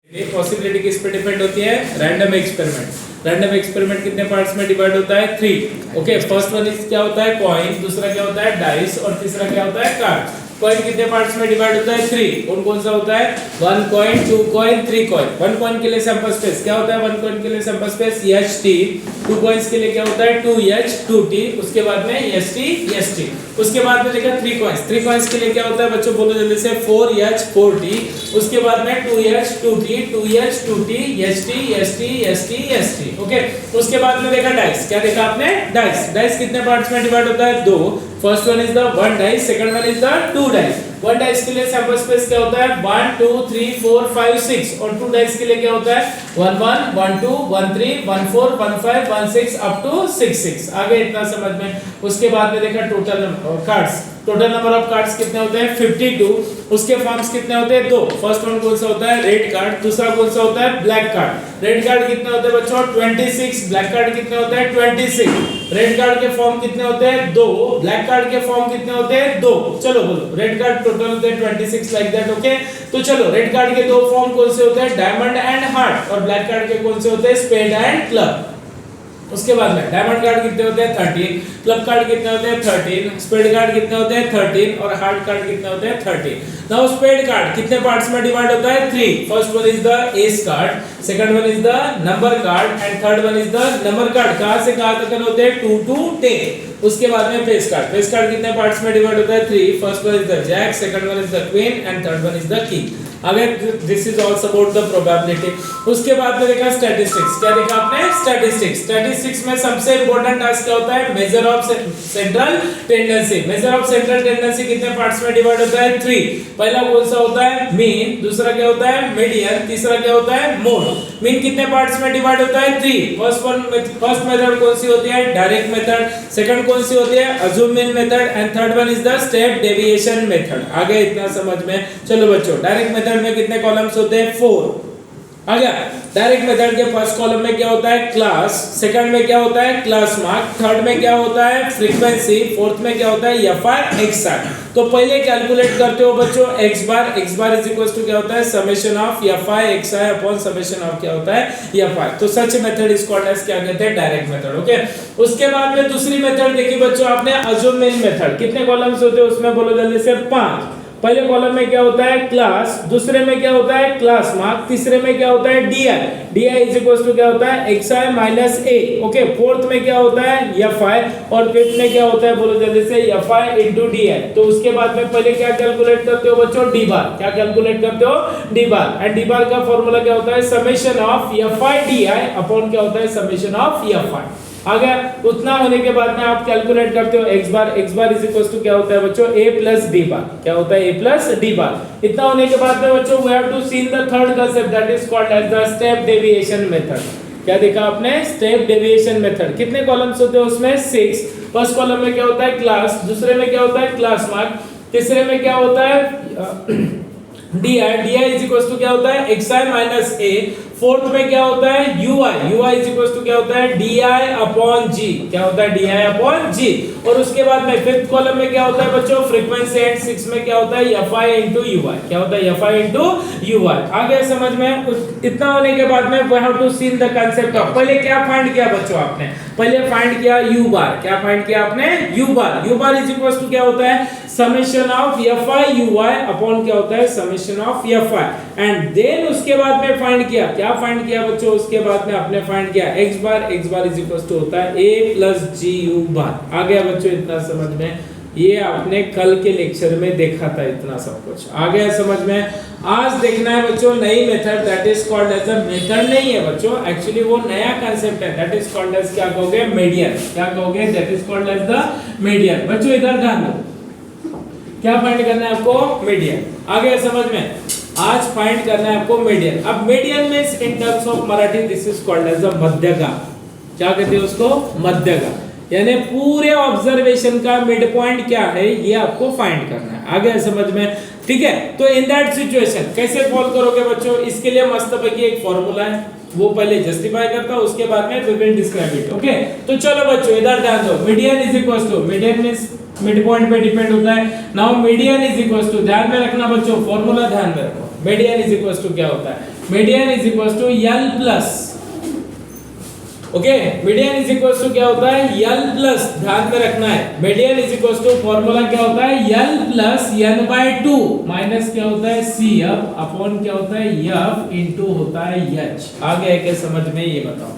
Possibility किस पे depend होती है? Random experiment. रैंडम एक्सपेरिमेंट कितने पार्ट्स में डिवाइड होता है? 3। ओके, फर्स्ट वन इज क्या होता है? कॉइन, दूसरा क्या होता है? डाइस, और तीसरा क्या होता है? कार्ड। कॉइन कितने पार्ट्स में डिवाइड होता है? 3। कौन कौन सा होता है? 1 कॉइन, 2 कॉइन, 3 कॉइन। 1 कॉइन के लिए सैंपल स्पेस क्या होता है? 1 कॉइन के लिए सैंपल स्पेस HT। 2 कॉइन्स के लिए क्या होता है? 2H 2T। उसके बाद में ST ST। उसके बाद में देखा 3 कॉइन्स। 3 कॉइन्स के लिए क्या होता है बच्चों? बोलो जल्दी से। 4H 4T। उसके बाद में 2H 2T 2H 2T ST ST ST ST। Okay, उसके बाद में देखा डाइस। क्या देखा आपने? डाइस। डाइस कितने पार्ट्स में डिवाइड होता है? 2। First one is the 1 dice, second one is the 2 dice. 1 dice के लिए सैंपल स्पेस क्या होता है? 1 2 3 4 5 6। और 2 डाइस के लिए क्या होता है? 1 1 1 2 1 3 1 4 1 5 1 6 अप टू 6 6। आगे इतना समझ में। उसके बाद में देखा total cards. Total number of cards कितने होते हैं? 52। उसके फॉर्म्स कितने होते हैं? 2। फर्स्ट वन कौन सा होता है? Red card. दूसरा कौन सा होता है? Black card. रेड कार्ड कितने होते हैं बच्चों? 26। ब्लैक कार्ड कितने होते हैं? 26। रेड कार्ड के फॉर्म कितने होते हैं? 2। ब्लैक कार्ड के फॉर्म कितने होते हैं? 2। चलो बोलो। रेड कार्ड टोटल होते हैं 26 लाइक दैट। ओके, तो चलो रेड कार्ड के दो फॉर्म कौन से होते हैं? Diamond and heart. और ब्लैक कार्ड के कौन से होते हैं? Spade and club. उसके बाद में डायमंड कार्ड कितने होते हैं? 13। क्लब कार्ड कितने होते हैं? 13। स्पेड कार्ड कितने होते हैं? 13। और हार्ट कार्ड कितने होते हैं? 13। नाउ स्पेड कार्ड कितने पार्ट्स में डिवाइड होता है? 3। First one is the S card, second one is the number card, and third one is the number card. कहां से कहां तक होते हैं? 2 to 10। उसके बाद में फेस कार्ड। फेस कार्ड कितने पार्ट्स में डिवाइड होता है? 3। First one is the jack, second one is the queen, and third one is the king. आगे this is also about the probability. उसके बाद में देखा स्टैटिस्टिक्स। क्या देखा आपने? स्टैटिस्टिक्स। स्टैटिस्टिक्स में सबसे इंपॉर्टेंट टास्क क्या होता है? Measure of central tendency. Measure of central tendency कितने पार्ट्स में डिवाइड होता है? 3। पहला कौन सा होता है? मीन। दूसरा क्या होता है? मीडियन। तीसरा क्या होता है? मोड। मीन कितने पार्ट्स में डिवाइड होता है? 3। फर्स्ट मेथड कौन सी होती है? Direct method. सेकंड कौन सी होती है? Assume mean method, and third one is the step deviation method. आगे इतना समझ में। चलो बच्चों, डायरेक्ट मेथड में कितने कॉलम्स होते हैं? 4। आ गया। डायरेक्ट मेथड के फर्स्ट कॉलम में क्या होता है? क्लास। सेकंड में क्या होता है? Class mark. थर्ड में क्या होता है? फ्रीक्वेंसी। फोर्थ में क्या होता है? FI XI। तो पहले कैलकुलेट करते हो बच्चों x bar. x bar is equal to क्या होता है? Summation of FI XI upon summation of क्या होता है? FI। तो such method is called as क्या कहते हैं? Direct method. ओके, उसके बाद में दूसरी मेथड देखी बच्चों आपने, अज्यूम मीन मेथड। कितने कॉलम्स होते हैं उसमें? बोलो जल्दी से। 5। पहले कॉलम में क्या होता है? क्लास। दूसरे में क्या होता है? Class mark. तीसरे में क्या होता है? DI इज इक्वल टू क्या होता है? XI minus A। Okay, fourth में क्या होता है? FI। और फिफ्थ में क्या होता है? बोलो जल्दी से। FI into DI। तो उसके बाद में पहले क्या कैलकुलेट करते हो बच्चों? D bar. क्या कैलकुलेट करते हो? D bar. एंड D बार का फॉर्मूला क्या होता है? Summation of FI DI upon क्या होता है? Summation of FI। आ गया। उतना होने के बाद में आप कैलकुलेट करते हो x bar. x bar is equal to क्या होता है बच्चों? A plus D bar. क्या होता है? A plus D bar. इतना होने के बाद में बच्चों we have to see the third concept, that is called as the step deviation method. क्या देखा आपने? Step deviation method. कितने कॉलम्स होते हैं उसमें? 6। फर्स्ट कॉलम में क्या होता है? क्लास। दूसरे में क्या होता है? Class mark. तीसरे में क्या होता है? DI इज इक्वल टू क्या होता है? XI minus A। फोर्थ में क्या होता है? UI इज इक्वल टू क्या होता है? DI upon G। क्या होता है? DI upon G। और उसके बाद में फिफ्थ कॉलम में क्या होता है बच्चों? फ्रीक्वेंसी। एंड 6 में क्या होता है? FI into UI। क्या होता है? FI into UI। आ गया समझ में। इतना होने के बाद में we have to see the concept of. पहले क्या फाइंड किया बच्चों आपने? पहले फाइंड किया U बार। क्या फाइंड किया आपने? U bar. U bar is equal to क्या होता है? Summation of FI UI upon क्या होता है? Summation of FI। And then उसके बाद में फाइंड किया। क्या फाइंड किया बच्चों? उसके बाद में आपने फाइंड किया x bar is equal to होता है A प्लस GU बार। आ गया बच्चों इतना समझ में। ये आपने कल के लेक्चर में देखा था इतना सब कुछ। आ गया समझ में। आज देखना है बच्चों नई method, that is called as a method नहीं है बच्चों, एक्चुअली वो नया कांसेप्ट है, दैट इज कॉल्ड एज क्या कहोगे? मीडियन। क्या कहोगे? That is called as the median. बच्चों इधर ध्यान दो, क्या फाइंड करना है आपको? मीडियन। आ गया समझ में। आज फाइंड करना है आपको मीडियन। अब median means in terms of Marathi this is called as a मध्यगा। क्या कहते हैं उसको? मध्यगा। यानी पूरे ऑब्जर्वेशन का मिड पॉइंट क्या है ये आपको फाइंड करना है। आ गया समझ में? ठीक है, तो इन दैट सिचुएशन कैसे सॉल्व करोगे बच्चों? इसके लिए मस्त पैकी एक फॉर्मूला है, वो पहले जस्टिफाई करता हूं, उसके बाद में we will describe it. Okay, तो चलो बच्चों इधर ध्यान दो। Median is equal to, median means mid point पे डिपेंड होता है। Now median is equal to, ध्यान में रखना बच्चों, फॉर्मूला ध्यान में रखो। मीडियन इज इक्वल टू क्या होता है? Median is equal to L plus, okay, median is equal to क्या होता है एल प्लस, ध्यान में रखना है, median is equal to formula क्या होता है L plus N by 2 minus क्या होता है सी एफ अपॉन क्या होता है एफ इनटू होता है एच। आ गया क्या समझ में, ये बताओ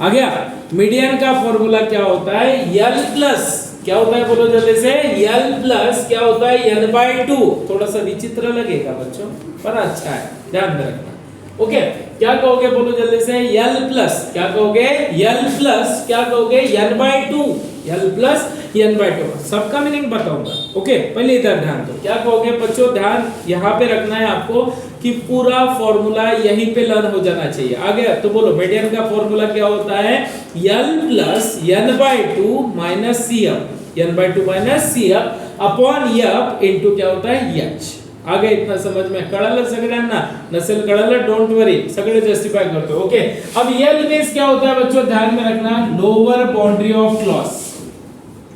आ गया। मीडियन का फॉर्मूला क्या होता है एल प्लस, क्या होता है बोलो जल्दी से, एल प्लस क्या होता है एन बाय 2। थोड़ा सा विचित्र लगेगा बच्चों पर अच्छा है, ध्यान में रखना, ओके। क्या कहोगे बोलो जल्दी से, एल प्लस, क्या कहोगे एल प्लस, क्या कहोगे N by 2, L plus N by 2, सबका मीनिंग बताऊंगा, ओके। पहले इधर ध्यान दो, क्या कहोगे बच्चों, ध्यान यहाँ पे रखना है आपको कि पूरा फॉर्मूला यहीं पे लर्न हो जाना चाहिए। आ गया, तो बोलो मीडियन का फॉर्मूला क्या होता है L plus N by 2 minus C F, N by 2 minus C F upon F into क्या होता है एच। आगे इतना समझ में कळलं सगळ्यांना, नसेल कळलं डोंट वरी, सगळे जस्टिफाई करतो, ओके। अब एल मींस क्या होता है बच्चों, ध्यान में रखना, lower boundary of class,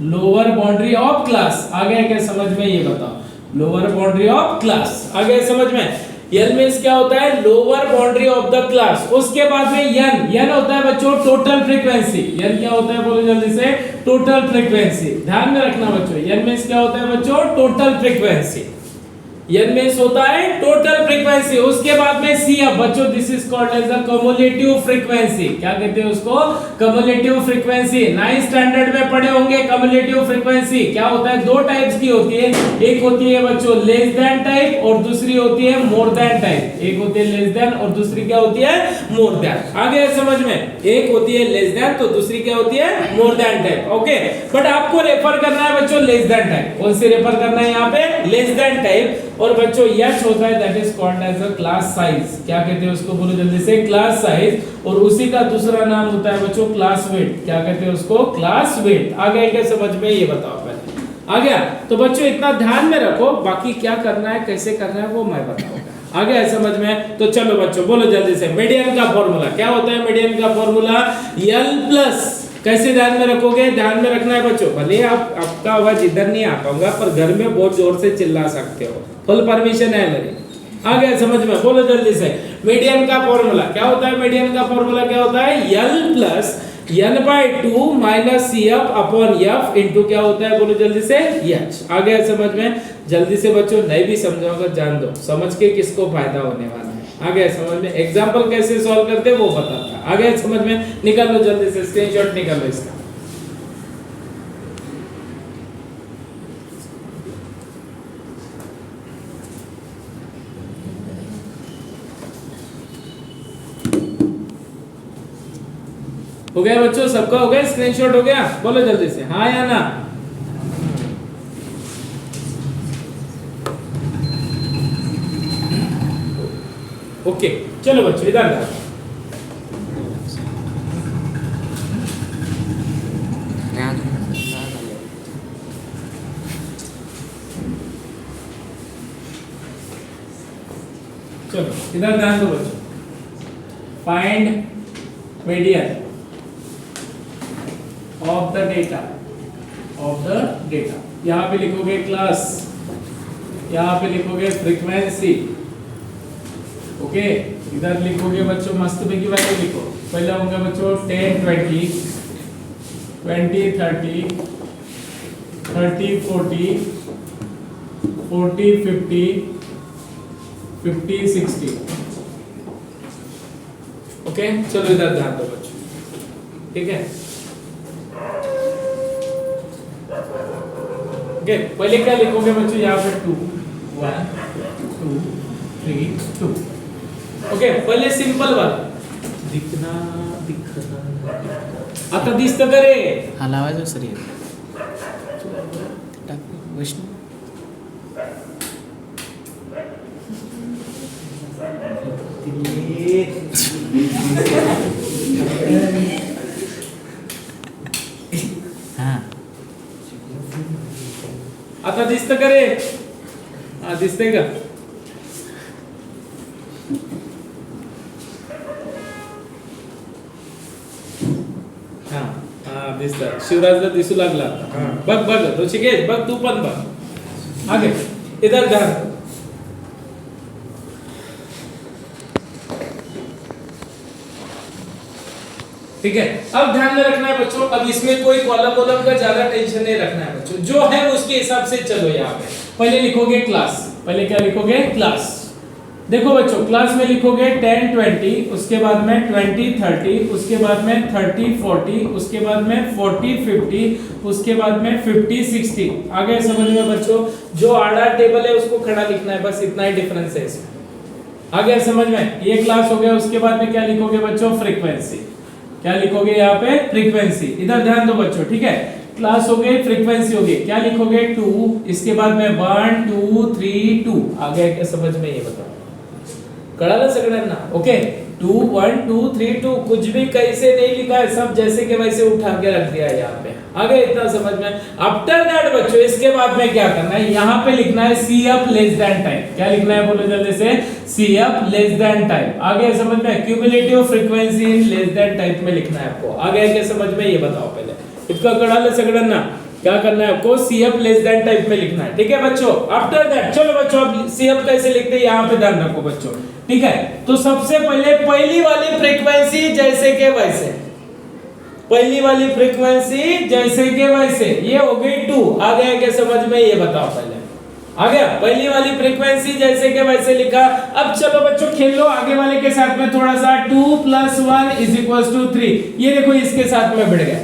lower boundary of class. आ गया क्या समझ में, ये बताओ, लोअर बाउंड्री ऑफ क्लास आ गया समझ में। एल मींस क्या होता है lower boundary of the class. उसके बाद में एन होता है बच्चों टोटल फ्रीक्वेंसी। एन क्या होता है बोलो जल्दी से, टोटल फ्रीक्वेंसी। ध्यान में रखना बच्चों, एन मींस क्या होता है बच्चों टोटल फ्रीक्वेंसी, एन मींस होता है टोटल फ्रीक्वेंसी। उसके बाद में सी एफ बच्चों, this is called as the cumulative frequency. क्या कहते हैं उसको, कम्युलेटिव फ्रीक्वेंसी। 9th स्टैंडर्ड में पढ़े होंगे कम्युलेटिव फ्रीक्वेंसी। क्या होता है, दो टाइप्स की होती है, एक होती है बच्चों लेस देन टाइप और दूसरी होती है मोर देन टाइप। एक होती है लेस देन और दूसरी क्या होती है मोर देन। आ गया समझ में, एक होती है लेस देन तो दूसरी क्या होती है more than type, okay. But आपको रेफर करना है बच्चों लेस देन टाइप। कौन सी रेफर करना है यहाँ पे, लेस देन टाइप। और बच्चों एच होता है that is called as a class size. क्या कहते हैं उसको बोलो जल्दी से, क्लास साइज। और उसी का दूसरा नाम होता है बच्चों क्लास वेट। क्या कहते हैं उसको, क्लास वेट। आ गया क्या समझ में, ये बताओ पहले। आ गया, तो बच्चों इतना ध्यान में रखो, बाकी क्या करना है कैसे करना है वो मैं बताऊंगा। आ गया समझ में, तो चलो बच्चों बोलो जल्दी से, मीडियन का फॉर्मूला क्या होता है, मीडियन का फॉर्मूला एल प्लस। कैसे ध्यान में रखोगे, ध्यान में रखना है बच्चों, भले आपका आवाज इधर नहीं आ पाऊंगा पर घर में बहुत जोर से चिल्ला सकते हो, फुल परमिशन है मेरी। आ गया समझ में, बोलो जल्दी से, मीडियन का फॉर्मूला क्या होता है, मीडियन का फॉर्मूला क्या होता है L plus N by 2 minus C F upon F into क्या होता है बोलो जल्दी से एच। आ गया समझ में, जल्दी से बच्चों, नहीं भी समझाऊंगा जान दो, समझ के किसको फायदा होने वाला है। आ गया समझ में, एग्जांपल कैसे सॉल्व करते हैं वो बताता है। आ गया समझ में, निकाल लो जल्दी से, स्क्रीनशॉट निकाल लो इसका। हो गया बच्चों, सबका हो गया, स्क्रीनशॉट हो गया, बोलो जल्दी से हाँ या ना। ओके चलो बच्चों इधर आओ। चलो इधर ध्यान दो बच्चों, find median of the data, of the data. यहाँ पे लिखोगे क्लास, यहाँ पे लिखोगे फ्रीक्वेंसी, ओके। इधर लिखोगे बच्चों मस्त की वैल्यू लिखो, पहला होगा बच्चों 10 20 20 30 30 40 40 50 50 60, ओके। चलो इधर ध्यान दो बच्चों, ठीक है, ओके। पहले क्या लिखोगे बच्चों, यहाँ पे 2 1 2 3 2, ओके। पहले सिंपल वाला दिखना दिखना, आता दिसतं का रे, हलावायचं सर विष्णू हाँ आता दिसतं का रे, हा दिसतंय का, दिसतं, शिवराजला दिसू लागला आता, बघ बघ तो शिकेश, बघ तू पण बघ। आगे इधर ध्यान, ठीक है। अब ध्यान में रखना है बच्चों, अब इसमें कोई कॉलम वॉलम का ज्यादा टेंशन नहीं रखना है बच्चों, जो है उसके हिसाब से चलो। यहाँ पे पहले लिखोगे क्लास, पहले क्या लिखोगे क्लास। देखो बच्चों क्लास में लिखोगे 10 20, उसके बाद में 20 30, उसके बाद में 30 40, उसके बाद में 40 50, उसके बाद में 50 60। आगे समझ में बच्चों, जो आड़ा टेबल है उसको खड़ा लिखना है, बस इतना ही डिफरेंस है इसमें। आगे समझ में, ये क्लास हो गया। उसके बाद में क्या लिखोगे बच्चों, फ्रीक्वेंसी। क्या लिखोगे यहाँ पे, फ्रीक्वेंसी। इधर ध्यान दो बच्चों, ठीक है। क्लास हो गई, फ्रीक्वेंसी हो गई, क्या लिखोगे 2, इसके बाद में 1 2 3 2। आगे क्या समझ में, ये बताओ, कळालं सगळ्यांना? ओके 2 1 2 3 2, कुछ भी कैसे नहीं लिखा है, सब जैसे के वैसे उठा के रख दिया है यहाँ पे। आगे इतना समझ में। आफ्टर दैट बच्चों इसके बाद में क्या करना है, यहाँ पे लिखना है सी अप लेस देन टाइप। क्या लिखना है बोलो जल्दी से, सी अप लेस देन टाइप। आगे समझ में, cumulative frequency in less than type में लिखना है आपको। आगे क्या समझ में, ये बताओ पहले, इतना कळालं सगळ्यांना? क्या करना है आपको, सी अप लेस देन टाइप में लिखना है, ठीक है बच्चों। आफ्टर दैट चलो बच्चों, अब सी अप कैसे लिखते हैं यहाँ पे ध्यान रखो बच्चों, ठीक है। तो सबसे पहले पहली वाली फ्रीक्वेंसी जैसे के वैसे, पहली वाली फ्रीक्वेंसी जैसे के वैसे, ये हो गई 2। आ गया क्या समझ में, ये बताओ पहले। आ गया, पहली वाली फ्रीक्वेंसी जैसे के वैसे लिखा। अब चलो बच्चों खेल लो आगे वाले के साथ में थोड़ा सा। 2 + 1 = 3। ये देखो इसके साथ में बढ़ गया।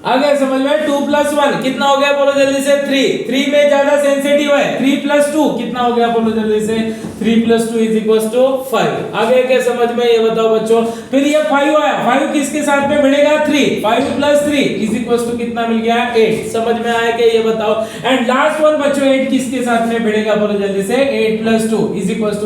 आ गया समझ में, 2 + 1 कितना हो गया बोलो जल्दी से, 3। 3 में ज्यादा सेंसिटिव है, 3 + 2 कितना हो गया बोलो जल्दी से, 3 + 2 = 5। आ गया क्या समझ में, ये बताओ बच्चों। फिर ये 5 आया, 5 किसके साथ में बढ़ेगा, 3। 5 + 3 = कितना मिल गया, 8। समझ में आया क्या, ये बताओ। एंड लास्ट वन बच्चों 8 किसके साथ में बढ़ेगा बोलो जल्दी से, 8 + 2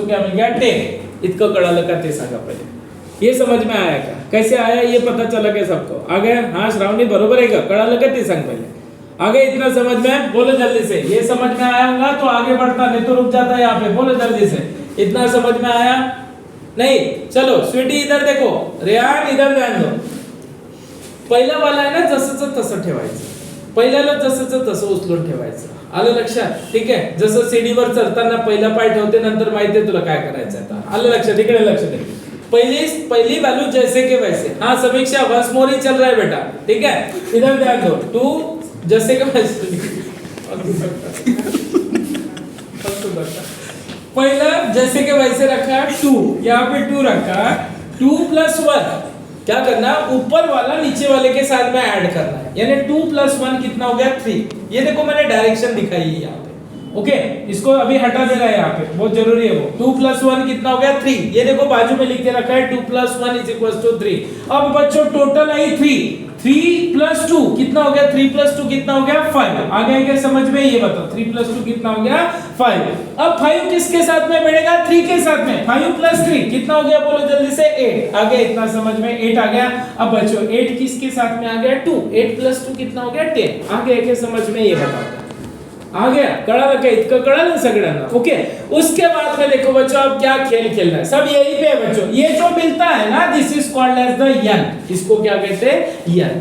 = क्या मिल गया, 10। इतना कळालं का ते सांगा पहले। ये समझ में आया क्या, कैसे आया ये पता चला क्या सबको? आ गया? हाँ श्रावणी बरोबर है क्या, कळालं का ते सांग पहले। आगे इतना समझ में, बोलो जल्दी से। ये समझ में आया होगा तो आगे बढ़ता, नहीं तो रुक जाता यहाँ पे। बोलो जल्दी से, इतना समझ में आया नहीं? चलो स्वीटी इधर देखो, रेहान इधर ध्यान दो। पहिला वाला आहे ना जसंच तसं ठेवायचं, पहिल्याला जसंच तसं उचलून ठेवायचं, आलं लक्षात? ठीक आहे, जसं सीडीवर चढताना पहिला पाय ठेवते, नंतर माहिती आहे तुला काय करायचं आता, आलं लक्षात? इकडे लक्ष दे। पहली वैल्यू जैसे के वैसे। हाँ समीक्षा बस मोरी चल रहा है बेटा, ठीक है, इधर ध्यान दो। 2 जैसे के वैसे, पहला जैसे के वैसे रखा 2, यहाँ पे 2 रखा। 2 + 1 क्या करना, ऊपर वाला नीचे वाले के साथ में ऐड करना है, यानी 2 + 1 कितना हो गया, 3। ये देखो मैंने डायरेक्शन दिखाई है यहाँ पे, ओके इसको अभी हटा देना है यहाँ पे, बहुत जरूरी है वो। 2 + 1 कितना हो गया, 3। ये देखो बाजू में लिख के रखा है 2 + 1 = 3। अब बच्चों टोटल आई 3। 3 + 2 कितना हो गया, 3 + 2 कितना हो गया, 5। आ गया क्या समझ में, ये बताओ। 3 + 2 कितना हो गया, 5। अब 5 किसके साथ में बढ़ेगा, 3 के साथ में। 5 + 3 कितना हो गया बोलो जल्दी से, 8। आ गया इतना समझ में, 8 आ गया। अब बच्चों 8 किसके साथ में आ गया, 2। 8 + 2 कितना हो गया, 10। आ गया क्या समझ में, ये बताओ। आ गया, कळालं क्या, इतकं कळालं सगळ्यांना? ओके उसके बाद में देखो बच्चों अब क्या खेल खेलना है, सब यही पे है बच्चों। ये जो मिलता है ना, this is called as the n। इसको क्या कहते हैं, n।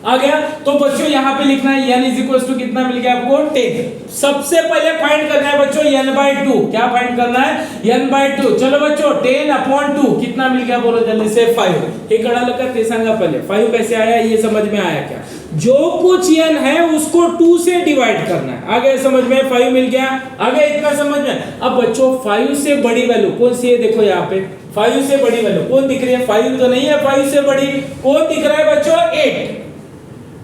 आ गया, तो बच्चों यहाँ पे लिखना है n = कितना मिल गया आपको, 10। सबसे पहले फाइंड करना है बच्चों n/2। क्या फाइंड करना है, n/2। चलो बच्चों 10/2 कितना मिल गया बोलो जल्दी से, 5। हे कळालं का, ते सांगा पहले। 5 कैसे आया, ये समझ में आया क्या? जो कुछ n है उसको 2 से डिवाइड करना है। आगे समझ में, 5 मिल गया। आगे इतना समझ में। अब बच्चों 5 से बड़ी वैल्यू कौन सी है, देखो यहाँ पे 5 से बड़ी वैल्यू कौन दिख रही है, 5 तो नहीं है, 5 से बड़ी कौन दिख रहा है बच्चों, 8।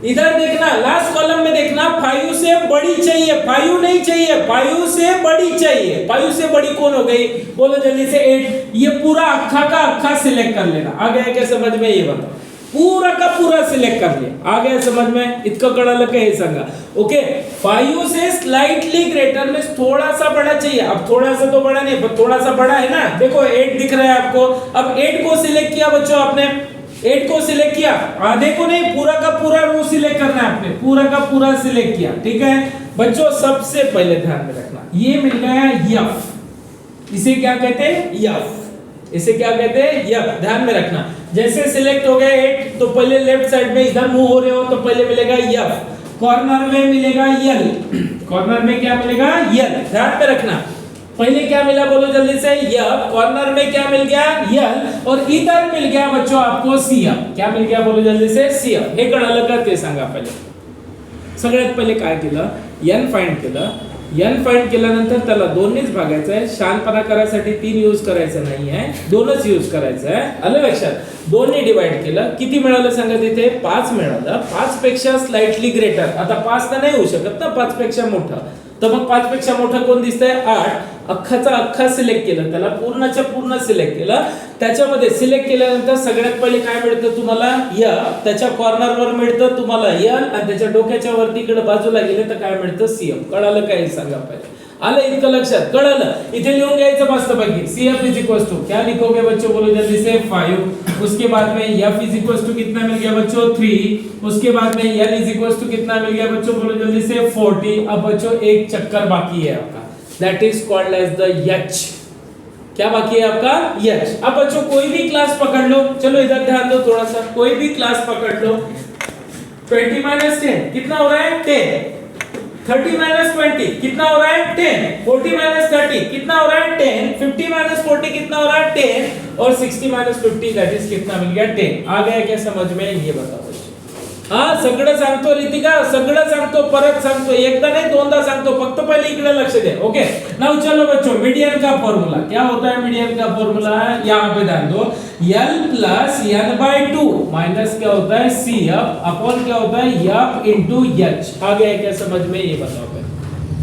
इधर देखना, लास्ट कॉलम में देखना, 5 से बड़ी चाहिए, 5 नहीं चाहिए, 5 से बड़ी चाहिए। 5 से बड़ी कौन हो गई बोलो जल्दी से, 8। ये पूरा अक्खा का अक्खा सिलेक्ट कर लेना। आ गया क्या समझ में, ये बताओ। पूरा का पूरा सिलेक्ट कर लिया, आ गया समझ में, इतकं कळालं का हे सांगा। ओके 5 से स्लाइटली ग्रेटर में थोड़ा सा बड़ा चाहिए। अब थोड़ा सा तो बड़ा नहीं, पर थोड़ा सा बड़ा है ना, देखो 8 दिख रहा है आपको। अब 8 को सिलेक्ट किया बच्चों आपने, 8 को सिलेक्ट किया, आधे को नहीं, पूरा का पूरा रो सिलेक्ट करना है आपने, पूरा का पूरा सिलेक्ट किया, ठीक है बच्चों। सबसे पहले ध्यान में रखना, ये मिल गया f, इसे क्या कहते हैं, f। इसे क्या कहते हैं, f। ध्यान में रखना, जैसे सिलेक्ट हो गया 8 तो पहले लेफ्ट साइड में इधर मूव हो रहे हो तो पहले मिलेगा f, कॉर्नर में मिलेगा l, कॉर्नर में क्या मिलेगा, l। ध्यान में रखना। पहले क्या मिला बोलो जल्दी से, यप, कॉर्नर में क्या मिल गया, यल, और इधर मिल गया बच्चों आपको सीएफ. क्या मिल गया बोलो जल्दी से, सीएफ. हे कळलं का ते सांगा पहिले. सगळ्यात पहिले काय केलं, n फाइंड केलं. n फाइंड केल्यानंतर त्याला दोन्हीच भागायचं आहे. शहाणपणा करायसाठी 3 यूज करायचं नाही आहे, 2च यूज करायचं आहे. आलं लक्षात. 2 ने डिवाइड केलं. किती मिळालं सांगा तिथे, 5 मिळालं. 5 पेक्षा स्लाइटली ग्रेटर. आता 5 तर नाही होऊ शकत ना, 5 पेक्षा मोठं. तर मग 5 पेक्षा मोठं कोण दिसतंय, 8. अख्खाचा अख्खा सिलेक्ट केलं, त्याला पूर्णच्या पूर्ण सिलेक्ट केलं. त्याच्यामध्ये सिलेक्ट केल्यानंतर सगळ्यात पहिले काय मिळतं तुम्हाला, य, त्याच्या कॉर्नरवर मिळतं तुम्हाला यल, आणि त्याच्या डोक्याच्या वरती इकडे बाजूला गेले तर काय मिळतं, सीएफ. कळालं काय सांगा पहिले. आलं इतकं लक्षात, कळालं. इथे लिहून घ्यायचं मस्तपैकी. CF इज इक्वल टू क्या लिखोगे बच्चों, बोलो जल्दी से, 5. उसके बाद में F इज इक्वल टू कितना मिल गया बच्चों, 3. उसके बाद में L इज इक्वल टू कितना मिल गया बच्चों, बोलो जल्दी से, 40. अब बच्चों एक चक्कर बाकी है आपका, that is called as the H. क्या बाकी है आपका, H. अब बच्चों कोई भी क्लास पकड़ लो, चलो इधर ध्यान दो थोड़ा सा. कोई भी क्लास पकड़ लो. 20 - 10 कितना हो रहा है, 10. 30 - 20 कितना हो रहा है, 10. 40 - 30 कितना हो रहा है, 10. 50 - 40 कितना हो रहा है, 10. और 60 - 50 दैट इज कितना मिल गया, 10. आ गया क्या समझ में, ये बताओ. हाँ सगळं सांगतो रितिका, सगळं सांगतो, परत सांगतो, एकदा नाही दोनदा सांगतो, फक्त पहिले इकडे लक्ष दे. ओके नाउ चलो बच्चों, मीडियन का फॉर्मूला क्या होता है, मीडियन का फॉर्मूला यहाँ पे ध्यान दो, L प्लस n/2 माइनस क्या होता है, CF अपॉन क्या होता है, F इंटू H. आ गया क्या समझ में, ये बताओ.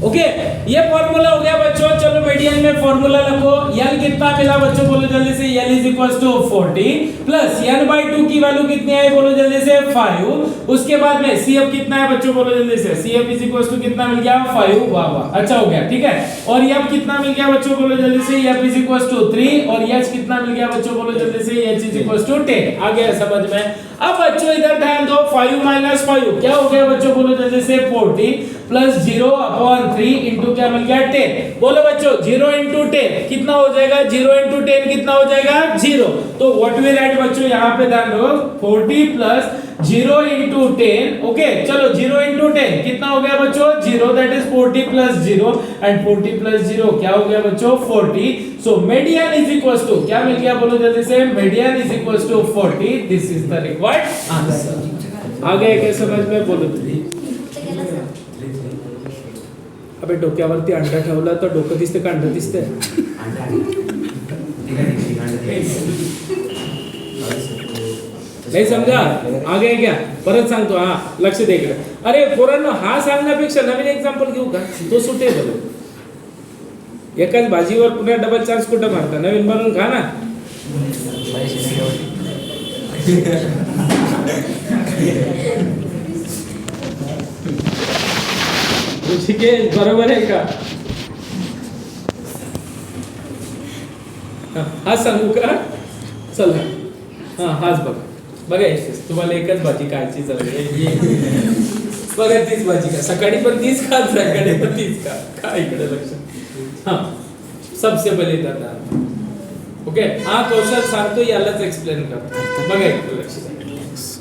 ओके ये फॉर्मूला हो गया बच्चों. चलो मीडियन में फॉर्मूला लिखो. L कितना मिला बच्चों, बोलो जल्दी से, L is equal to 40 plus n/2 की वैल्यू कितनी आई, बोलो जल्दी से, 5. उसके बाद में CF कितना है बच्चों, बोलो जल्दी से, CF इज इक्वल टू कितना मिल गया, 5. वाह वाह, अच्छा हो गया, ठीक है. और F कितना मिल गया बच्चों, बोलो जल्दी से, F इज इक्वल टू 3. और H कितना मिल गया बच्चों, बोलो जल्दी से, H इज इक्वल टू 10. आ गया समझ में. अब बच्चों इधर ध्यान दो, 5 - 5 क्या हो गया बच्चों, बोलो जल्दी से, 40 प्लस 0 अपॉन 3 इंटू क्या मिल गया, 10. बोलो बच्चों 0 इंटू 10 कितना हो जाएगा, 0 इंटू 10 कितना हो जाएगा, 0. तो व्हाट वी राइट बच्चों, यहाँ पे ध्यान दो, 40 प्लस 0 इंटू 10. ओके चलो 0 इंटू 10 कितना हो गया बच्चों, 0. That is 40 plus 0 and 40 plus 0 क्या हो गया बच्चों, 40. So median is equal to क्या मिल गया, बोलो जल्दी से, median is equal to 40. This is the required answer. आ गया क्या समझ में, बोलो. अबे डोक्यावरती अंडा ठेवला तर डोकं दिसते का अंडा दिसते, नाही समजा. आगे क्या परत सांगतो, हा लक्ष दे इकडे. अरे पोरांनो हा सांगण्यापेक्षा नवीन एक्झाम्पल घेऊ का, तो सुटेबल. एकाच भाजीवर पुन्हा डबल चान्स कुठं मारता, नवीन बनवून खा ना. ऋषिकेश बरोबर आहे का, हा सांगू का, चला. हा हाच बघा बघायचीच तुम्हाला, एकच भाजी खायची चालली बघा, तीच भाजी का, सकाळी पण तीच खा, सकाळी पण तीच खा. काय इकडे लक्ष. हाँ सबसे पहले करना. ओके हा कौशल सांगतो, यालाच एक्सप्लेन करतो. बघा इकडे लक्ष.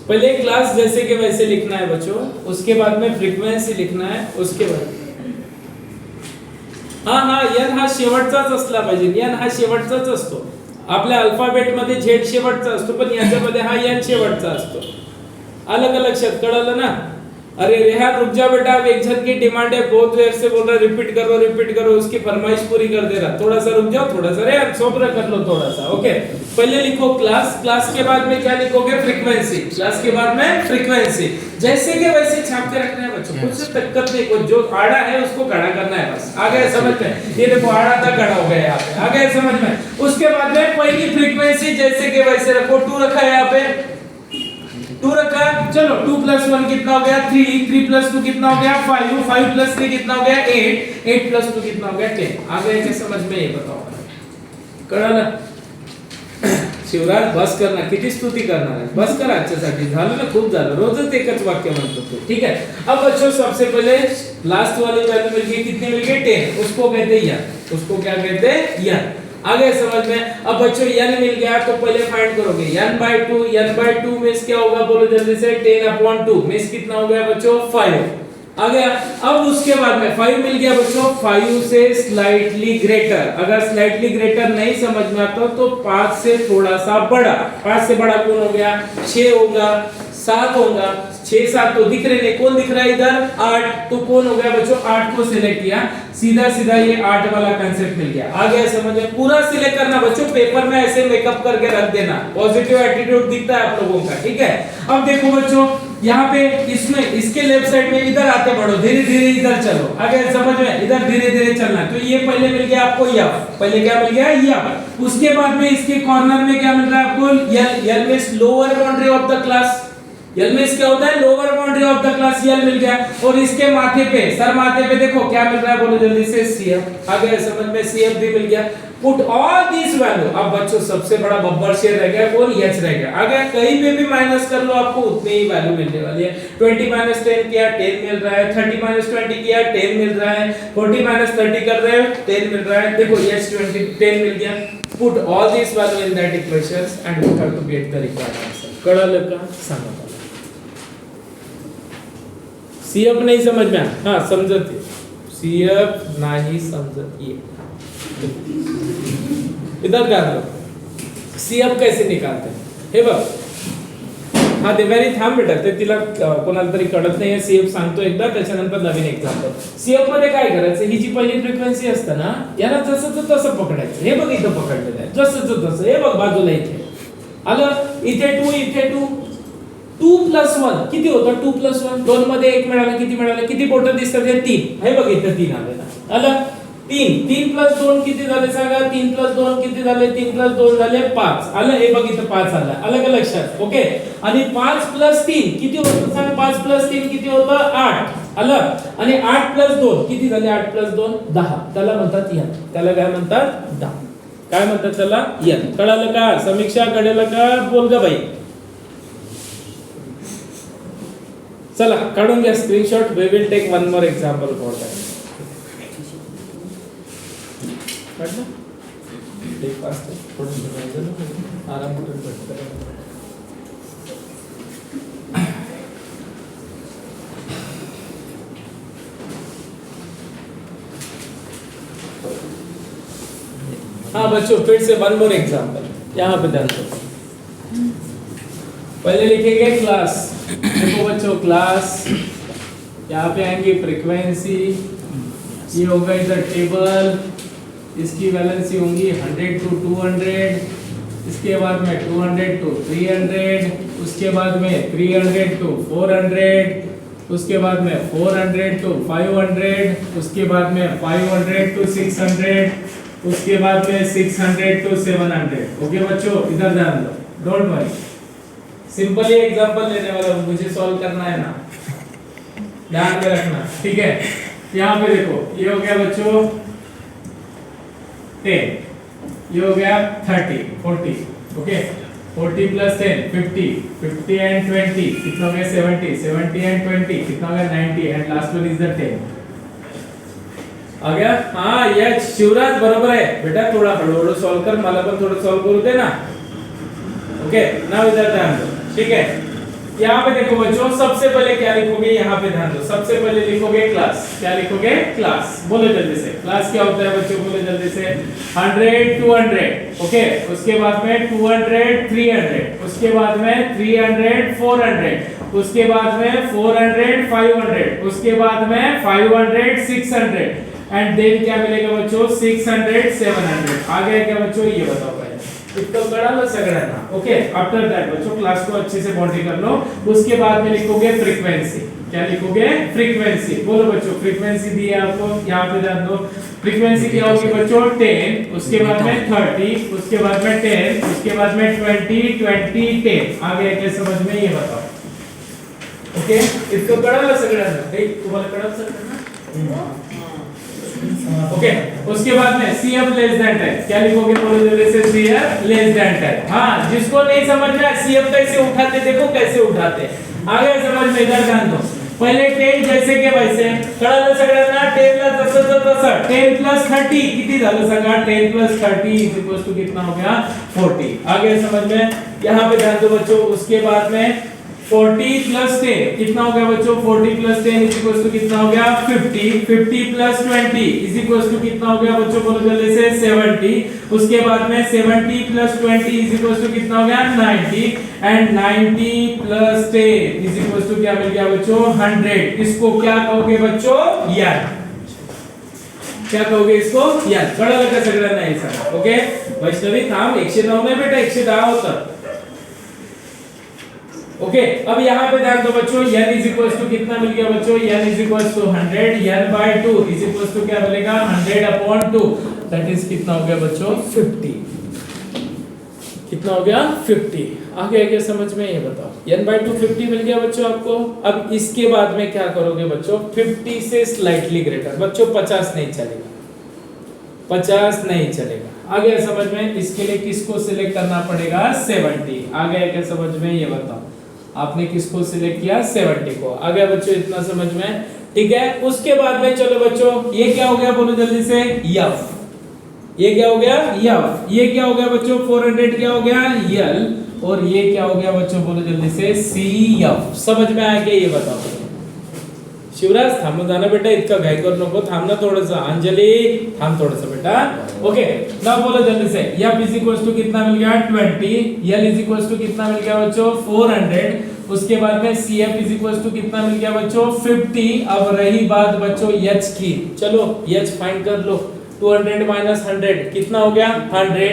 पहले क्लास जैसे कि वैसे लिखना है बच्चों. उसके बाद में फ्रीक्वेंसी लिखना है. उसके बाद हा n हा शेवटचाच असला पाहिजे. n हा शेवटचाच असतो. आपल्या अल्फाबेट मध्ये z शेवटचा असतो, पण याच्यामध्ये हा n शेवटचा असतो. आलं का लक्षात, कळलं ना. अरे रेहान रुक जा बेटा, अब एक जन की डिमांड है, बहुत देर से बोल रहा, रिपीट करो, उसकी फरमाइश पूरी कर दे रहा. थोड़ा सा रुक जाओ, थोड़ा सा रेहान सब्र कर लो थोड़ा सा. ओके पहले लिखो क्लास, क्लास के बाद में क्या लिखोगे, फ्रीक्वेंसी. क्लास के बाद में फ्रीक्वेंसी. जैसे के वैसे छाप के रखना है बच्चों, कुछ दिक्कत नहीं. को जो आड़ा है उसको खड़ा करना है बस. आ गया समझ में, ये देखो आड़ा था, खड़ा हो गया यहाँ पे. आ गया समझ में. उसके बाद में पहली फ्रीक्वेंसी जैसे के वैसे रखो. 2 रखा है यहाँ पे, 2 रखा. चलो 2 + 1 कितना हो गया, 3. 3 + 2 कितना हो गया, 5. 5 + 3 कितना हो गया, 8. 8 + 2 कितना हो गया, 10. आ गया क्या समझ में, ये बताओ. कळलं. शिवराज बस करना, किती स्तुती करणार है, बस कर आजच्यासाठी. झालं ना, खूप झालं. रोजच एकच वाक्य म्हणतो तू, ठीक है. अब बच्चों सबसे पहले लास्ट वाली वैल्यू मिल गई, कितनी मिल गई, 10. उसको कहते हैं n. उसको क्या कहते हैं, n. आगे समझ में. अब बच्चों n मिल गया तो पहले फाइंड करोगे n/2. n/2 मींस क्या होगा, बोलो जल्दी से, 10/2 मींस कितना हो गया बच्चों, 5. आ गया। अब उसके बाद में 5 मिल गया बच्चों, 5 से स्लाइटली ग्रेटर। अगर स्लाइटली ग्रेटर नहीं समझ में आता तो 5 से थोड़ा सा बड़ा। 5 से बड़ा कौन हो गया? 6 होगा, 7 होगा। 6 7 तो दिख रहे नहीं, कौन दिख रहा है इधर? 8। तो कौन हो गया बच्चों? 8 को सिलेक्ट किया, सीधा सीधा ये 8 वाला कांसेप्ट मिल गया। आ गया समझ में? पूरा सिलेक्ट करना बच्चों, पेपर में ऐसे मेकअप करके रख देना। पॉजिटिव एटीट्यूड दिखता है आप लोगों का, ठीक है। अब देखो बच्चों, यहाँ पे इसमें इसके लेफ्ट साइड में इधर आते बढ़ो, धीरे धीरे इधर चलो। अगर समझ में? इधर धीरे धीरे चलना। तो ये पहले मिल गया आपको यफ, पहले क्या मिल गया? यफ। उसके बाद में इसके कॉर्नर में क्या मिल रहा है आपको? L. L means lower boundary of the class. L means क्या होता है? Lower boundary of the class. L मिल गया। और इसके माथे पे, सर माथे पे देखो क्या मिल रहा है, बोलो जल्दी से? सीएफ। आ गया समझ में? सीएफ भी मिल गया। Put all this value. अब बच्चों सबसे बड़ा बब्बर शेर रह गया कौन? एच रह गया। आ गया, कहीं पे भी माइनस कर लो आपको उतनी ही वैल्यू मिलने वाली है। 20 - 10 किया 10 मिल रहा है, 30 - 20 किया 10 मिल रहा है, 40 - 30 कर रहे हो 10 मिल रहा है। देखो एच 10 मिल गया। Put all this value in that equations and we have to get the required answer. कळलं का? सांगा मला। सीएफ नहीं समझ में? हाँ समझत है, सीएफ नहीं समझत ये। इधर ध्यान दो, सीएफ कैसे निकालते हैं हे बघ। हा देवारी थांब बेटा, ते तिला कोणाला तरी कळत नाहीये। सीएफ सांगतो एकदा, त्याच्यानंतर नवीन एक्झाम्पल। सीएफ मध्ये काय करायचं? ही जी पहिली फ्रिक्वेन्सी असते ना, याला जसंच तसं पकडायचं। हे बघ इथं पकडलेलं आहे, जसंच तसं। हे बघ बाजूला इथे आलं, इथे 2 इथे 2। 2 + 1 किती होतं? 2 + 1 2 मध्ये 1 मिळालं, किती मिळालं? किती बोटं दिसतात? हे 3। हे बघ इथं 3 आले ना, आलं 3। 3 + 2 किती झाले सांगा? 3 + 2 किती झाले? 3 + 2 झाले 5। आलं, हे बघ इथं 5 आलं, आलं का लक्षात? ओके। आणि 5 + 3 किती होतं सांग? 5 + 3 किती होतं? 8। आलं। आणि 8 + 2 किती झाले? 8 + 2 10। त्याला म्हणतात यन। त्याला काय म्हणतात? 10। काय म्हणतात त्याला? यन। कळालं का? समीक्षा कळलं का? बोल ग बाई। चला काढून घ्या screenshot. We will take one more example for that. काढलं? टेक फास्ट थोडं आराम करून बैठ। हाँ बच्चों, फिर से वन मोर एग्जांपल। यहाँ पे ध्यान दो। पहले लिखेंगे क्लास। देखो बच्चों, क्लास, यहाँ पे आएंगे फ्रीक्वेंसी, ये होगा इधर टेबल, इसकी वैलेंसी होंगी 100 to 200, इसके बाद में 200 to 300, उसके बाद में 300 to 400, उसके बाद में 400 to 500, उसके बाद में 500 to 600, उसके बाद में 600 to 700। ओके बच्चों, इधर ध्यान दो, डोंट वरी। सिंपल ये एग्जांपल लेने वाला हूं, मुझे सॉल्व करना है ना, ध्यान में रखना, ठीक है। यहाँ पे देखो, ये हो गया बच्चों 10, ये हो गया 30 40, ओके। 40 + 10 50, 50 and 20 कितना हो गया? 70, 70 and 20 कितना हो गया? 90 and last one is the 10। आ गया? हाँ ये शिवराज बरोबर है बेटा, थोड़ा हळूहळू सॉल्व कर, मला पण थोडं सॉल्व करू दे ना। ओके, नाउ इधर ध्यान दो, ठीक है। यहाँ पे देखो बच्चों, सबसे पहले क्या लिखोगे? यहाँ पे ध्यान दो, सबसे पहले लिखोगे क्लास। क्या लिखोगे? क्लास। बोलो जल्दी से, क्लास क्या होता है बच्चों? बोलो जल्दी से। 100 200, ओके। उसके बाद में 200 300, उसके बाद में 300 400, उसके बाद में 400 500, उसके बाद में 500 600 एंड देन क्या मिलेगा बच्चों? 600 700। आ गया क्या बच्चों? ये बताओ पहले। इतना कळालं सगळ्यांना? ओके। आफ्टर दैट बच्चों क्लास को अच्छे से बाउंड्री कर लो। उसके बाद में लिखोगे फ्रीक्वेंसी। क्या लिखोगे? फ्रीक्वेंसी। बोलो बच्चों, फ्रीक्वेंसी दी है आपको, यहाँ पे ध्यान दो। फ्रीक्वेंसी क्या होगी बच्चों? 10, उसके बाद में 30, उसके बाद में 10, उसके बाद में 20 20 10। आ गया क्या समझ में? ये बताओ। ओके, इतना कळालं सगळ्यांना? हे तुम्हाला कळत सगळ्यांना? ओके। उसके बाद में CF लेस देन 10। क्या लिखोगे? बोलो जल्दी से, CF लेस देन 10। हाँ, जिसको नहीं समझ में आया CF कैसे उठाते, देखो कैसे उठाते। आगे समझ में, इधर ध्यान दो। पहले 10 जैसे के वैसे, कळालं सगळ्यांना? 10 ला तसंच तसं। 10 + 30 किती झालं सांगा? 10 + 30 कितना हो गया? 40। आगे समझ में? यहाँ पे ध्यान दो बच्चों। उसके बाद में 40 प्लस 10 कितना हो गया बच्चों? 40 प्लस 10 इज इक्वल टू कितना हो गया? 50 50 प्लस 20 इज इक्वल टू कितना हो गया बच्चों? बोलो जल्दी से 70। उसके बाद में 70 प्लस 20 इज इक्वल टू कितना हो गया? 90 and 90 plus 10 is equal to क्या मिल गया बच्चों? 100। इसको क्या कहोगे बच्चों? यार क्या कहोगे इसको? यार बड़ा लगा सगळा नाही सर। ओके वैष्णवी थांब 109 नाही बेटा 110 होता। ओके अब यहाँ पे ध्यान दो बच्चों n इज इक्वल टू कितना मिल गया बच्चों? n is equal to 100 n by 2 is equal to क्या मिलेगा? 100 upon 2 दैट इज कितना हो गया बच्चों? 50। कितना हो गया? 50। आगे आगे समझ में ये बताओ n by 2 50 मिल गया बच्चों आपको। अब इसके बाद में क्या करोगे बच्चों? 50 से स्लाइटली ग्रेटर बच्चों 50 नहीं चलेगा 50 नहीं चलेगा। आगे समझ में इसके लिए किसको सिलेक्ट करना पड़ेगा? 70। आगे आगे समझ में ये बताओ आपने किसको सिलेक्ट किया? 70 को। आ गया बच्चों इतना समझ में? ठीक है उसके बाद में चलो बच्चों ये क्या हो गया बोलो जल्दी से? f। ये क्या हो गया? f। ये क्या हो गया बच्चों? 400 क्या हो गया? l। और ये क्या हो गया बच्चों? बोलो जल्दी से cf। समझ में आ गया? ये बताओ शिवराज थांब जाना बेटा इतका घाई करू नको थांब ना थोडंसं। अंजलि थांब थोडंसं बेटा। ओके नाउ बोलो जल्दी से f इज इक्वल टू कितना मिल गया? 20 l इज इक्वल टू कितना मिल गया बच्चों? 400। उसके बाद में cf इज इक्वल टू कितना मिल गया बच्चों? 50। अब रही बात बच्चों h की। चलो h फाइंड कर लो। 200 माइनस 100 कितना हो गया? 100।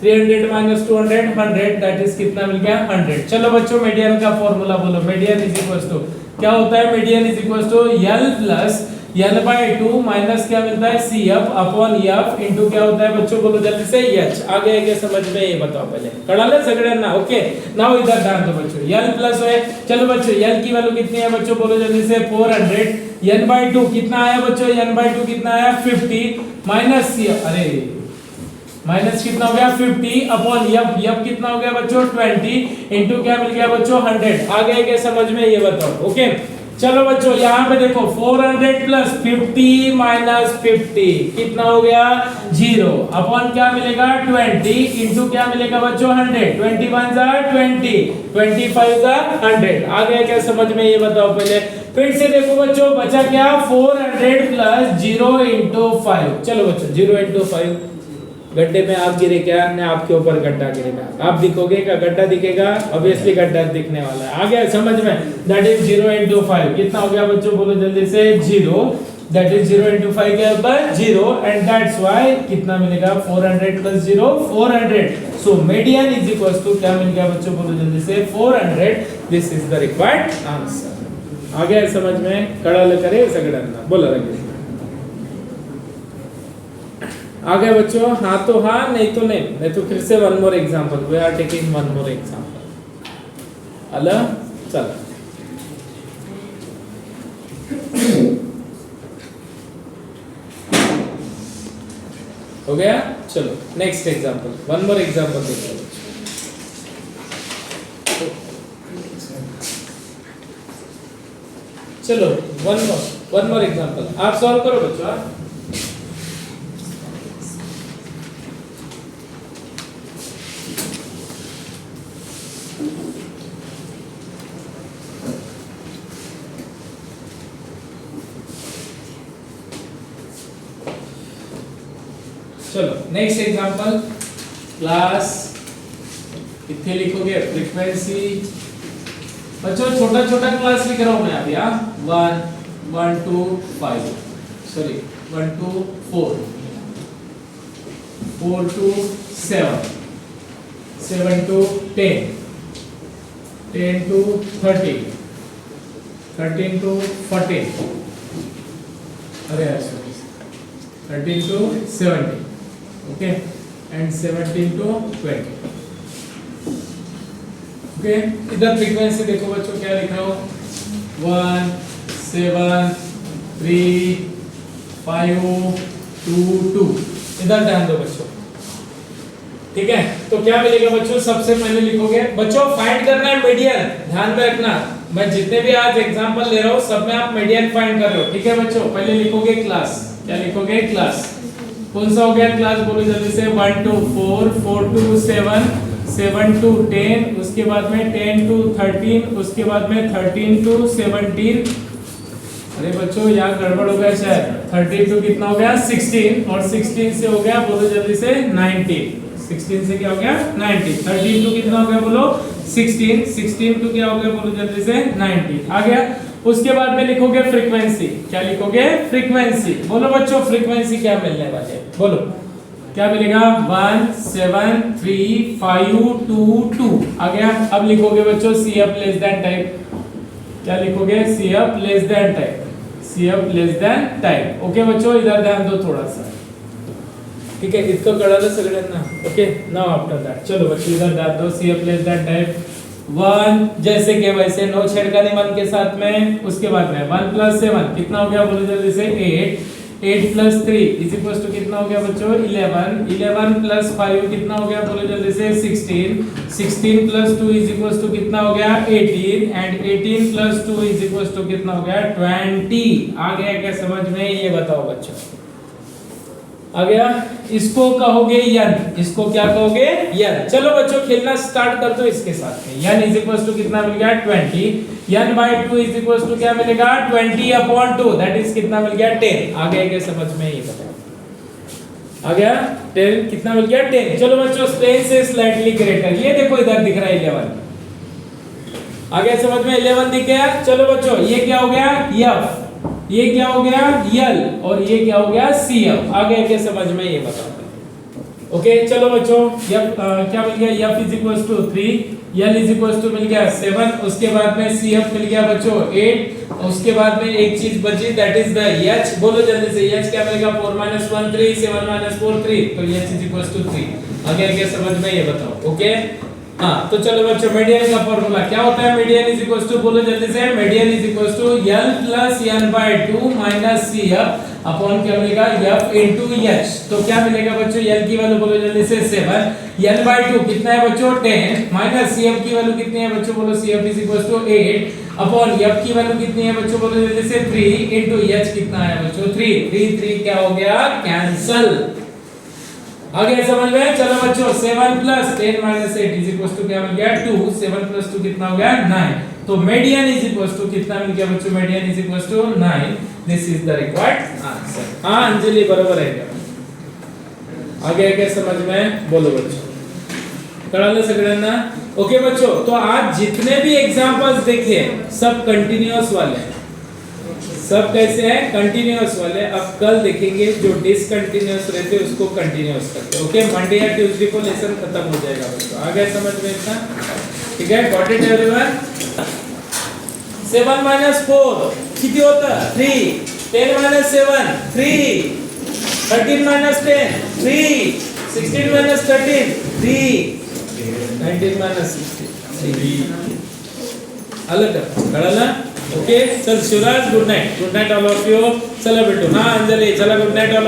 300 माइनस 200 100 दैट इज कितना मिल गया? 100। चलो बच्चों मीडियन का फॉर्मूला बोलो। मीडियन इज इक्वल टू क्या होता है? Median is equal to l plus n by 2 minus क्या मिलता है? cf अपॉन f इनटू क्या होता है बच्चों? बोलो जल्दी से h। आगे आगे समझ में ये बताओ पहले कळालं सगळ्यांना? ओके नाउ इधर ध्यान दो बच्चों l प्लस है। चलो बच्चों l की वैल्यू कितनी है बच्चों? बोलो जल्दी से 400। n by 2 कितना आया बच्चों? n by 2 कितना आया? 50 माइनस cf अरे माइनस कितना हो गया? 50 अपॉन f कितना हो गया बच्चों? 20 इनटू क्या मिल गया बच्चों? 100। आगे आगे समझ में ये बताओ। ओके चलो बच्चों यहाँ पे देखो 400 प्लस 50 माइनस 50 कितना हो गया? 0 अपॉन क्या मिलेगा? 20 इनटू क्या मिलेगा बच्चों? 100। 21 जा 20 25 जा 100। आगे क्या समझ में ये बताओ पहले। फिर से देखो बच्चों बचा क्या? 400 प्लस 0 इंटू 5। चलो बच्चों 0 इंटू 5 गड्ढे में आप गिरे क्या? ना आपके ऊपर गड्ढा गिरेगा। आप दिखोगे क्या? गड्ढा दिखेगा? ऑब्वियसली गड्ढा दिखने वाला है। आ गया समझ में? दैट इज 0 into 5 कितना हो गया बच्चों? बोलो जल्दी से 0। दैट इज 0 into 5 क्या होता है? 0 एंड दैट्स व्हाई कितना मिलेगा? 400 plus 0 400। So median is equal to क्या मिल गया बच्चों? बोलो जल्दी से 400। This is the required answer. आ गया समझ में? कळालं करे सगळ्यांना? बोला रंगेश आ गया बच्चों? हाँ तो हाँ नहीं तो नहीं। नहीं तो फिर से one more example. We are taking one more example. अला चल हो गया? चलो next example one more example देखो। चलो वन मोर एग्जांपल आप सॉल्व करो बच्चों। चलो नेक्स्ट एग्जांपल क्लास इतने लिखोगे फ्रीक्वेंसी बच्चों छोटा छोटा क्लास लिख रहा हूं मैं अभी। 1 1 2 5 सॉरी 1 2 4 4 2 7 7 to 10 10 to 13 13 to 14 अरे यार 13 to 17 okay and 17 to 20 okay इधर फ्रीक्वेंसी देखो बच्चों क्या लिख रहा हूं 1 7 3 5 2 2 इधर ध्यान दो बच्चों। ठीक है तो क्या मिलेगा बच्चों? सबसे पहले लिखोगे बच्चों फाइंड करना है मीडियन। ध्यान में रखना मैं जितने भी आज एग्जांपल ले रहा हूं सब में आप मीडियन फाइंड कर रहे हो। ठीक है बच्चों पहले लिखोगे क्लास। क्या लिखोगे? क्लास। कौन सा हो गया क्लास? बोलो जल्दी से। 1 to 4 4 to 7 7 to 10, उसके बाद में 10 to 13, उसके बाद में 13 to 17। अरे बच्चों यहाँ गड़बड़ हो गया शायद। 13 to कितना हो गया 16, और 16 से हो गया, बोलो जल्दी से 19। 16 से क्या हो गया 19। 13 to कितना हो गया बोलो 16। 16 to क्या हो गया बोलो जल्दी से 90। आ गया। उसके बाद में लिखोगे फ्रीक्वेंसी। क्या लिखोगे फ्रीक्वेंसी। बोलो बच्चों फ्रीक्वेंसी क्या मिलने वाले है, बोलो क्या मिलेगा 1 7 3 5 2 2। आ गया। अब लिखोगे बच्चों CF लेस देन टाइप। क्या लिखोगे CF less than type. CF less than type. Okay बच्चों इधर ध्यान दो थोड़ा सा, ठीक है। इसको कळलं सगळ्यांना। ओके नाउ आफ्टर दैट चलो बच्चों इधर ध्यान दो। CF लेस देन टाइप 1 जैसे के वैसे, नो छेड़खानी 1 के साथ में। उसके बाद में 1 + 7 कितना हो गया बोलो जल्दी से 8। 8 + 3 इज इक्वल टू कितना हो गया बच्चों 11। 11 + 5 कितना हो गया बोलो जल्दी से 16। 16 + 2 इज इक्वल टू कितना हो गया 18, एंड 18 + 2 इज इक्वल टू कितना हो गया 20। आ गया क्या समझ में, ये बताओ बच्चों। आ गया। इसको कहोगे यन, इसको क्या कहोगे यन। चलो बच्चों खेलना स्टार्ट कर दो इसके साथ में। यन इज इक्वल टू कितना मिल गया 20। यन बाय 2 इज इक्वल टू क्या मिलेगा 20/2, दैट इज कितना मिल गया 10। आ गया क्या समझ में, ये बताओ। आ गया 10 कितना मिल गया 10। चलो बच्चों 10 से स्लाइटली ग्रेटर, ये देखो इधर दिख रहा है 11। आ गया समझ में, 11 दिख गया। चलो बच्चों ये क्या हो गया f, ये क्या हो गया यल, और ये क्या हो गया CF। आ गया क्या समझ में, ये बताओ। ओके चलो बच्चों f क्या मिल गया f is equal to 3, L is equal to मिल गया 7, उसके बाद में CF मिल गया बच्चों 8, उसके बाद में एक चीज बची दैट इज द h। बोलो जल्दी से h क्या मिलेगा 4 - 1 3, 7 - 4 3, तो h इज इक्वल टू 3। आ गया क्या समझ में, ये बताओ। ओके हाँ तो चलो बच्चों मीडियन का फॉर्मूला क्या होता है। मीडियन इज इक्वल टू बोलो जल्दी से, median is equal to L + n/2 - CF upon क्या मिलेगा f into h। तो क्या मिलेगा बच्चों L की वैल्यू बोलो जल्दी से 7, n/2 कितना है बच्चों 10, माइनस CF की वैल्यू कितनी है बच्चों बोलो CF is equal to 8 upon f की वैल्यू कितनी है बच्चों बोलो जल्दी से 3 into h कितना है बच्चों 3। 3 3 क्या हो गया कैंसिल। आगे समझ में। चलो बच्चों 7 + 10 - 8 इज इक्वल टू क्या मिल गया 2। 7 + 2 कितना हो गया 9। तो मीडियन इज इक्वल टू कितना मिल गया बच्चों, median is equal to 9। This is the required answer. हां अंजलि बरोबर है क्या, आगे क्या समझ में बोलो बच्चों, कळलं सगळ्यांना। ओके बच्चों तो आज जितने भी एग्जांपल्स देखे सब कंटीन्यूअस वाले हैं, सब कैसे हैं कंटीन्यूअस वाले। अब कल देखेंगे जो डिसकंटीन्यूअस रहते हैं उसको कंटीन्यूअस करते हैं। ओके मंडे या ट्यूसडे को लेसन खत्म हो जाएगा बच्चों। आ गया समझ में इतना, ठीक है। Got it everyone. 7 - 4 किती होतं 3, 10 - 7 3, 13 - 10 3, 16 - 13 3, 19 - 16 3। आलं का, कळलं। ओके चल Shivraj good night all of you. चला बेटू हाँ अंजलि चला गुड नाइट ऑल।